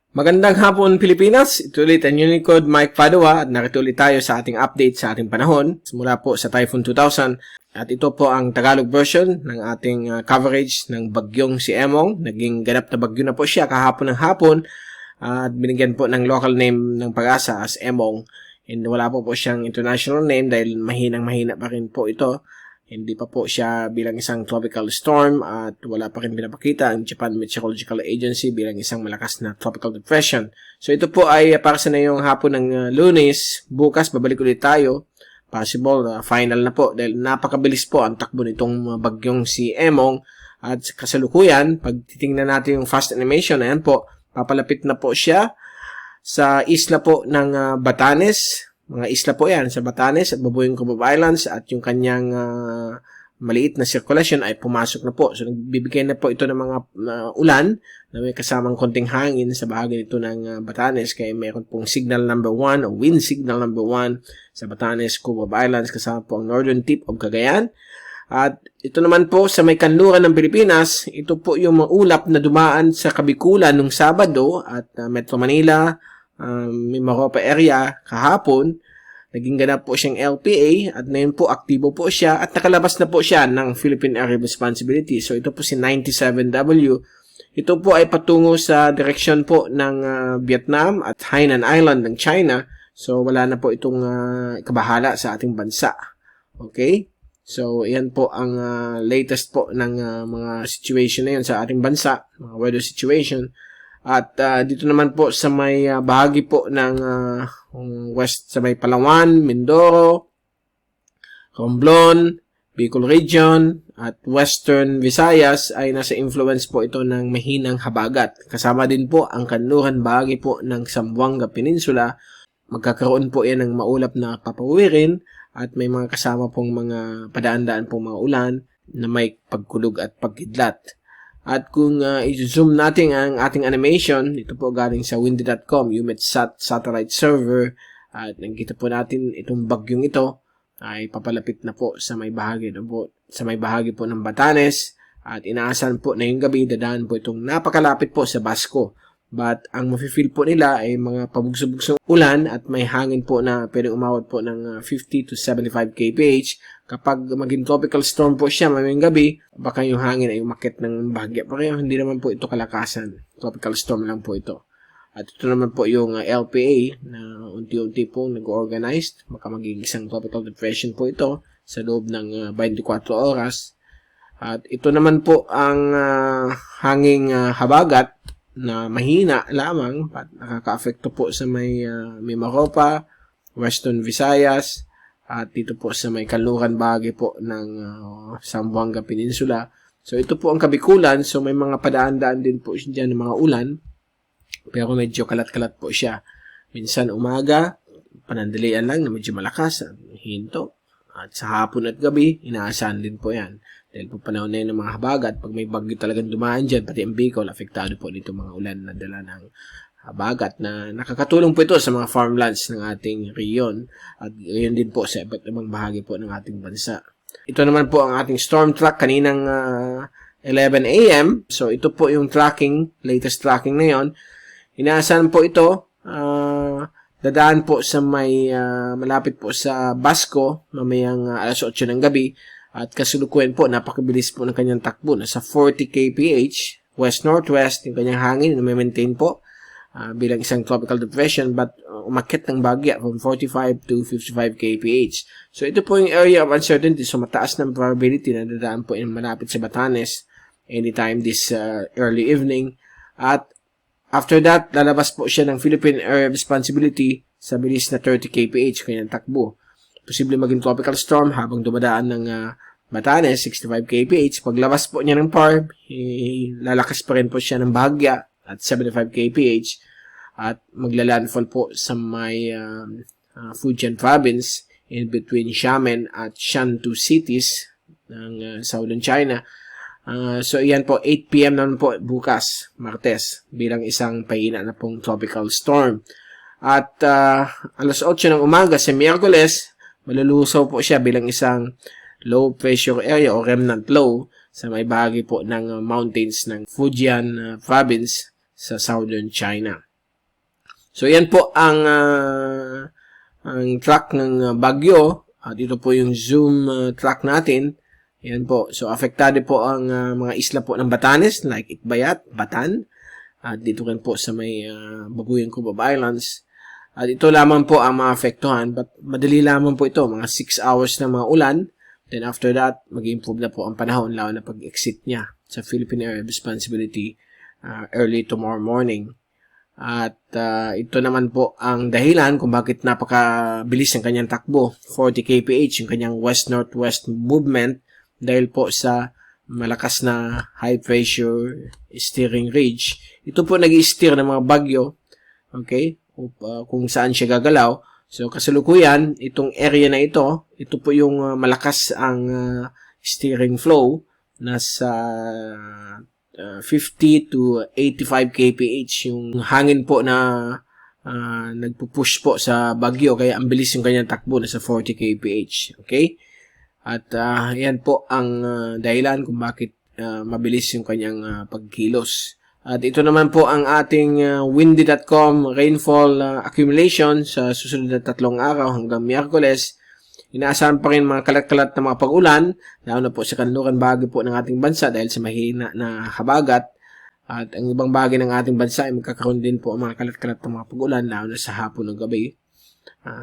Magandang hapon Pilipinas, ito ulit ang inyong lingkod Mike Padua at narito ulit tayo sa ating update sa ating panahon mula po sa Typhoon 2000 at ito po ang Tagalog version ng ating coverage ng bagyong si Emong. Naging ganap na bagyo na po siya kahapon ng hapon at binigyan po ng local name ng Pag-asa as Emong and wala po siyang international name dahil mahinang-mahina pa rin po ito. Hindi pa po siya bilang isang tropical storm at wala pa rin pinapakita ang Japan Meteorological Agency bilang isang malakas na tropical depression. So ito po ay para sa ngayong hapon ng Lunes. Bukas babalik ulit tayo. Possible final na po dahil napakabilis po ang takbo nitong bagyong si Emong. At kasalukuyan, pag titingnan natin yung fast animation, ayan po, papalapit na po siya sa isla po ng Batanes. Mga isla po yan sa Batanes at Babuing Cubao Islands at yung kanyang maliit na sirkulasyon ay pumasok na po. So nagbibigay na po ito ng mga ulan na may kasamang konting hangin sa bahagi nito ng Batanes. Kaya mayroon pong signal number 1 o wind signal number 1 sa Batanes, Cubao Islands kasama po ang northern tip of Cagayan. At ito naman po sa may kanluran ng Pilipinas, ito po yung maulap na dumaan sa Kabikulan nung Sabado at Metro Manila, Mimaropa area kahapon. Naging ganap po siyang LPA at ngayon po aktibo po siya at nakalabas na po siya ng Philippine Area of Responsibility. So ito po si 97W. Ito po ay patungo sa direksyon po ng Vietnam at Hainan Island ng China. So wala na po itong kabahala sa ating bansa. Okay? So yan po ang latest po ng mga situation na yun sa ating bansa, mga weather situation. At dito naman po sa may bahagi po ng west sa may Palawan, Mindoro, Romblon, Bicol Region at Western Visayas ay nasa influence po ito ng mahinang habagat. Kasama din po ang kanluran bahagi po ng Zamboanga Peninsula. Magkakaroon po yan ng maulap na papawirin at may mga kasama pong mga padaan-daan pong mga ulan na may pagkulog at pagkidlat. At kung i-zoom natin ang ating animation, ito po galing sa windy.com, UMETSAT satellite server. At nakikita po natin itong bagyong ito ay papalapit na po sa may bahagi po ng Batanes. At inaasahan po na yung gabi, dadaan po itong napakalapit po sa Basco. But ang mafe-feel po nila ay mga pabugso-bugsong ulan at may hangin po na pwedeng umawat po ng 50 to 75 kph. Kapag maging tropical storm po siya mamayang gabi, baka yung hangin ay umakyat ng bahagya. Pero hindi naman po ito kalakasan. Tropical storm lang po ito. At ito naman po yung LPA na unti-unti pong nag-organized. Baka maging isang tropical depression po ito sa loob ng 24 oras. At ito naman po ang hanging habagat na mahina lamang at nakaka-apekto po sa may Mimaropa, Western Visayas, at dito po sa may kanluran bahagi po ng Zamboanga Peninsula. So ito po ang Kabikulan, so may mga padaan-daan din po dyan ng mga ulan, pero medyo kalat-kalat po siya. Minsan umaga, panandalian lang na medyo malakas, hinto, at sa hapon at gabi, inaasahan din po yan. Dahil po panahon na yun ng mga habagat, pag may bagyo talagang dumaan dyan, pati ang Bicol, apektado po dito mga ulan na dala ng habagat na nakakatulong po ito sa mga farmlands ng ating riyon at yun din po sa iba't ibang bahagi po ng ating bansa. Ito naman po ang ating storm track kaninang 11 a.m. So ito po yung latest tracking na yun. Inaasahan po ito, dadaan po sa may malapit po sa Basco mamayang alas 8 ng gabi. At kasalukuyan po, napakabilis po ng kanyang takbo. Nasa 40 kph, west-northwest, yung kanyang hangin na may maintain po bilang isang tropical depression but umakyat ng bagya from 45 to 55 kph. So ito po yung area of uncertainty. So mataas ng probability na dadaan po yung malapit sa Batanes anytime this early evening. At after that, lalabas po siya ng Philippine Area of Responsibility sa bilis na 30 kph kanyang takbo. Posible maging tropical storm habang dumadaan ng Batanes, 65 kph. Paglabas po niya ng PARB, lalakas pa rin po siya ng bahagya at 75 kph at maglalandfall po sa may Fujian province in between Xiamen at Shantou cities ng southern China. So yan po, 8 p.m. naman po bukas, Martes, bilang isang pahina na pong tropical storm. At alas 8 ng umaga sa Miyerkules, malulusaw po siya bilang isang low pressure area o remnant low sa may bahagi po ng mountains ng Fujian province sa southern China. So, yan po ang track ng bagyo. At ito po yung zoom track natin. Yan po. So, apektado po ang mga isla po ng Batanes, like Itbayat, Batan. At dito rin po sa may Babuyan Cubao Islands. At ito lamang po ang maapektuhan. But madali lamang po ito. Mga 6 hours na mga ulan. Then after that, mag-improve na po ang panahon, lalo na pag-exit niya sa Philippine Area of Responsibility early tomorrow morning. At ito naman po ang dahilan kung bakit napakabilis ng kanyang takbo. 40 kph yung kanyang west-northwest movement dahil po sa malakas na high pressure steering ridge. Ito po nag-i-steer ng mga bagyo, okay, kung saan siya gagalaw. So kasalukuyan, itong area na ito po yung malakas ang steering flow, nasa 50 to 85 kph yung hangin po na nagpupush po sa bagyo, kaya ang bilis yung kanyang takbo, nasa 40 kph, okay? At yan po ang dahilan kung bakit mabilis yung kanyang pagkilos. At ito naman po ang ating windy.com rainfall accumulation sa susunod na 3 araw hanggang Miyerkules. Inaasahan pa rin mga kalat-kalat na mga pag-ulan, lalo na po sa kanluran bahagi po ng ating bansa dahil sa mahina na habagat. At ang ibang bahagi ng ating bansa ay magkakaroon din po ang mga kalat-kalat na mga pag-ulan, lalo na sa hapon ng gabi.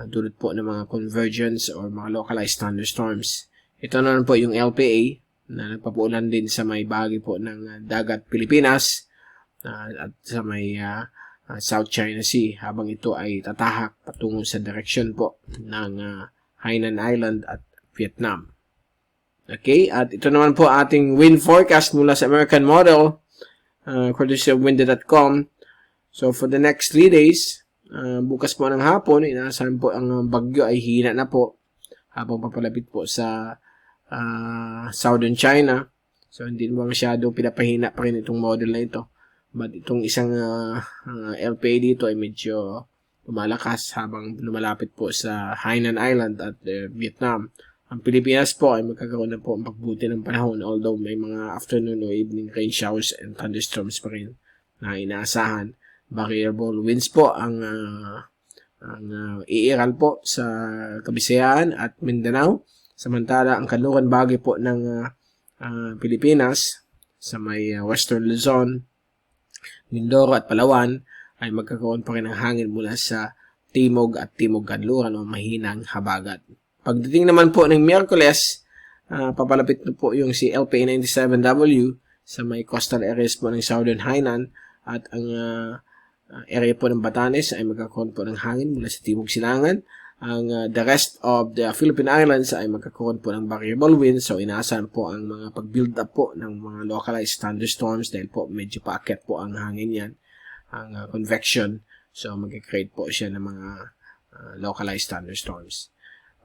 Dulot po ng mga convergence or mga localized thunderstorms. Ito naman po yung LPA na nagpapuulan din sa may bahagi po ng dagat Pilipinas at sa may South China Sea, habang ito ay tatahak patungo sa direksyon po ng Hainan Island at Vietnam. Okay, at ito naman po ating wind forecast mula sa American Model, courtesy of windy.com. So for the next 3 days, bukas po ng hapon, inaasahan po ang bagyo ay hina na po habang papalapit po sa Southern China. So hindi naman masyado pinapahina pa rin itong model na ito. But itong isang LPA dito ay medyo lumalakas habang lumalapit po sa Hainan Island at Vietnam. Ang Pilipinas po ay magkakaroon na po ang pagbuti ng panahon, although may mga afternoon o evening rain showers and thunderstorms pa rin na inaasahan. Variable winds po ang iiral po sa Kabisayaan at Mindanao. Samantala, ang kanluran bahagi po ng Pilipinas sa may Western Luzon, Mindoro at Palawan ay magkakaroon pa rin ng hangin mula sa timog at timog kanluran o mahinang habagat. Pagdating naman po ng Miyerkules, papalapit na po yung si LPA97W sa may coastal areas po ng Southern Hainan at ang area po ng Batanes ay magkakaroon po ng hangin mula sa timog silangan. Ang the rest of the Philippine Islands ay magkakaroon po ng variable winds, so inaasahan po ang mga pag-build up po ng mga localized thunderstorms dahil po medyo paakyat po ang hangin yan, ang convection, so mag-create po siya ng mga localized thunderstorms.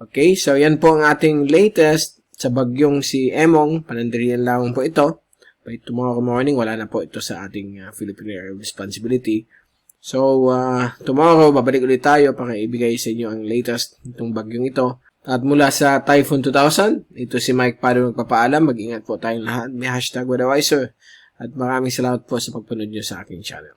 Okay, so yan po ang ating latest sa bagyong si Emong. Panandalian lang po ito. By tomorrow morning, wala na po ito sa ating Philippine Area of Responsibility. So, tomorrow, babalik ulit tayo para ibigay sa inyo ang latest itong bagyong ito. At mula sa Typhoon 2000, ito si Mike Pado nagpapaalam. Mag-ingat po tayong lahat. May hashtag Weatherwiser. At maraming salamat po sa pagpanood nyo sa aking channel.